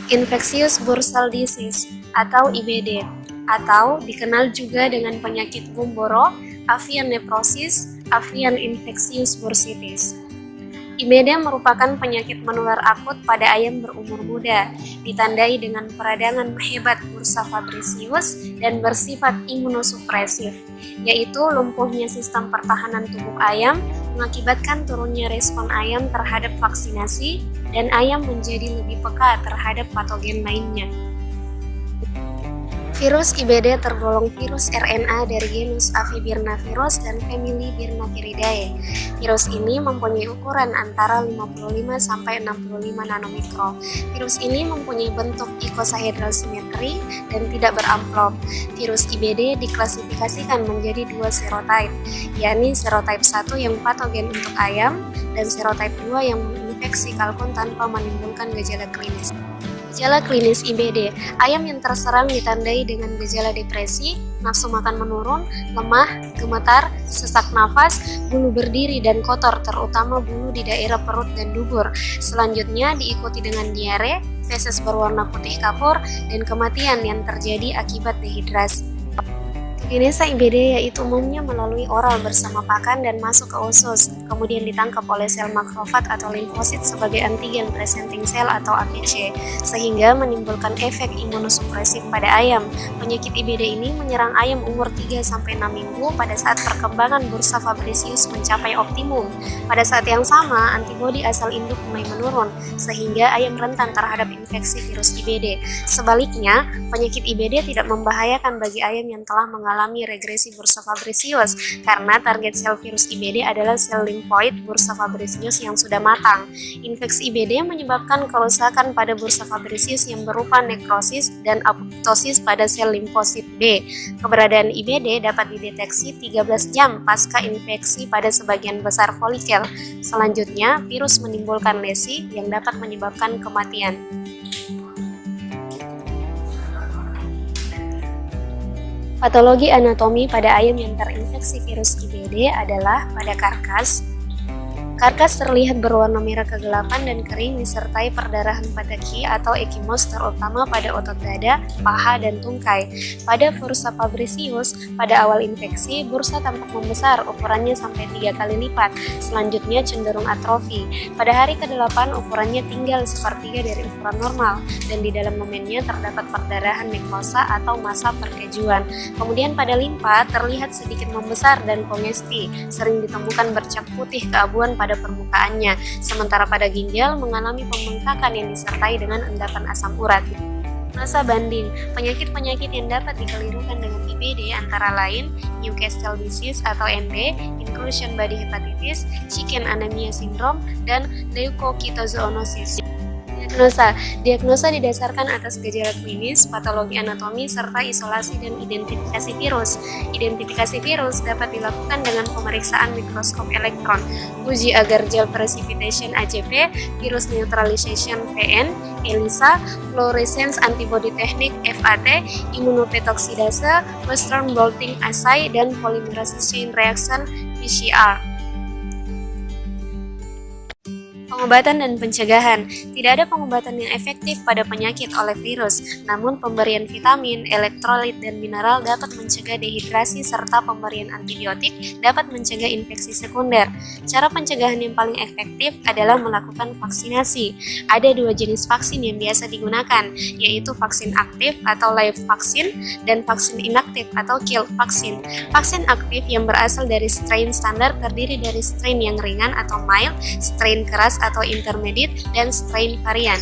Infectious Bursal Disease atau IBD, atau dikenal juga dengan penyakit Gumboro, avian nephrosis, avian infectious bursitis. IBD merupakan penyakit menular akut pada ayam berumur muda, ditandai dengan peradangan hebat Bursa fabricius dan bersifat imunosupresif, yaitu lumpuhnya sistem pertahanan tubuh ayam mengakibatkan turunnya respon ayam terhadap vaksinasi dan ayam menjadi lebih peka terhadap patogen lainnya. Virus IBD tergolong virus RNA dari genus Avivirnavirus dan famili Birnaviridae. Virus ini mempunyai ukuran antara 55 sampai 65 nanomikron. Virus ini mempunyai bentuk icosahedral simetri dan tidak beramplop. Virus IBD diklasifikasikan menjadi dua serotype, yakni serotype 1 yang patogen untuk ayam dan serotype 2 yang menginfeksi kalkun tanpa menimbulkan gejala klinis. Gejala klinis IBD, ayam yang terserang ditandai dengan gejala depresi, nafsu makan menurun, lemah, gemetar, sesak nafas, bulu berdiri dan kotor, terutama bulu di daerah perut dan dubur. Selanjutnya diikuti dengan diare, feses berwarna putih kapur, dan kematian yang terjadi akibat dehidrasi. Genesa IBD yaitu umumnya melalui oral bersama pakan dan masuk ke usus, kemudian ditangkap oleh sel makrofag atau limfosit sebagai antigen presenting cell atau APC, sehingga menimbulkan efek imunosupresif pada ayam. Penyakit IBD ini menyerang ayam umur 3-6 minggu pada saat perkembangan Bursa fabricius mencapai optimum. Pada saat yang sama, antibodi asal induk mulai menurun, sehingga ayam rentan terhadap infeksi virus IBD. Sebaliknya, penyakit IBD tidak membahayakan bagi ayam yang telah mengalami regresi Bursa fabricius karena target sel virus IBD adalah sel limfoid Bursa fabricius yang sudah matang. Infeksi IBD menyebabkan kerusakan pada Bursa fabricius yang berupa nekrosis dan apoptosis pada sel limfosit B. Keberadaan IBD dapat dideteksi 13 jam pasca infeksi pada sebagian besar folikel. Selanjutnya, virus menimbulkan lesi yang dapat menyebabkan kematian. Patologi anatomi pada ayam yang terinfeksi virus IBD adalah pada karkas. Karkas terlihat berwarna merah kegelapan dan kering disertai perdarahan pada ki atau ekimos terutama pada otot dada, paha, dan tungkai. Pada Bursa fabricius, pada awal infeksi, bursa tampak membesar, ukurannya sampai 3 kali lipat, selanjutnya cenderung atrofi. Pada hari ke-8, ukurannya tinggal sepertiga dari ukuran normal, dan di dalam lumennya terdapat perdarahan nekrosa atau massa perkejuan. Kemudian pada limpa terlihat sedikit membesar dan komesti, sering ditemukan bercak putih keabuan pada permukaannya, sementara pada ginjal mengalami pembengkakan yang disertai dengan endapan asam urat. Masa banding, penyakit-penyakit yang dapat dikelirukan dengan IBD antara lain Newcastle disease atau ND, inclusion body hepatitis, chicken anemia syndrome, dan leukocytozoonosis. Diagnosa didasarkan atas gejala klinis, patologi anatomi, serta isolasi dan identifikasi virus. Identifikasi virus dapat dilakukan dengan pemeriksaan mikroskop elektron, uji agar gel precipitation AGP, virus neutralization VN, ELISA, fluorescence antibody technique FAT, immunopetoksidase, western blotting assay, dan polymerase chain reaction PCR. Pengobatan dan pencegahan. Tidak ada pengobatan yang efektif pada penyakit oleh virus, namun pemberian vitamin, elektrolit, dan mineral dapat mencegah dehidrasi serta pemberian antibiotik dapat mencegah infeksi sekunder. Cara pencegahan yang paling efektif adalah melakukan vaksinasi. Ada 2 jenis vaksin yang biasa digunakan, yaitu vaksin aktif atau live vaksin dan vaksin inaktif atau killed vaksin. Vaksin aktif yang berasal dari strain standar terdiri dari strain yang ringan atau mild, strain keras atau intermediate, dan strain varian.